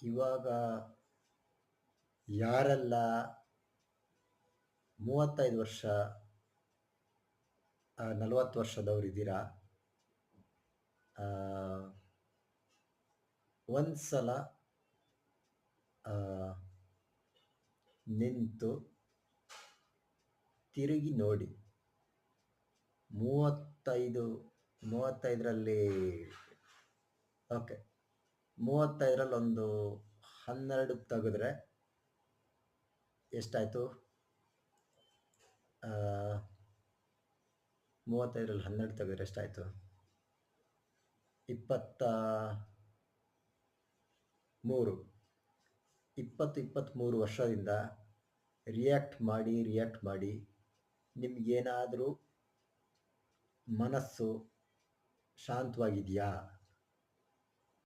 ಇವಾಗ ಯಾರೆಲ್ಲ 35 ವರ್ಷ 40 ವರ್ಷದವ್ರು ಇದ್ದೀರಾ, ಒಂದ್ಸಲ ನಿಂತು ತಿರುಗಿ ನೋಡಿ. 35ರಲ್ಲಿ ಓಕೆ, 35ರಲ್ಲಿ ಒಂದು 12 ತೆಗೆದ್ರೆ ಎಷ್ಟಾಯಿತು? 35ರಲ್ಲಿ 12 ತೆಗೆದ್ರೆ ಎಷ್ಟಾಯಿತು? 23. 23 ವರ್ಷದಿಂದ ರಿಯಾಕ್ಟ್ ಮಾಡಿ ನಿಮಗೇನಾದರೂ ಮನಸ್ಸು ಶಾಂತವಾಗಿದೆಯಾ?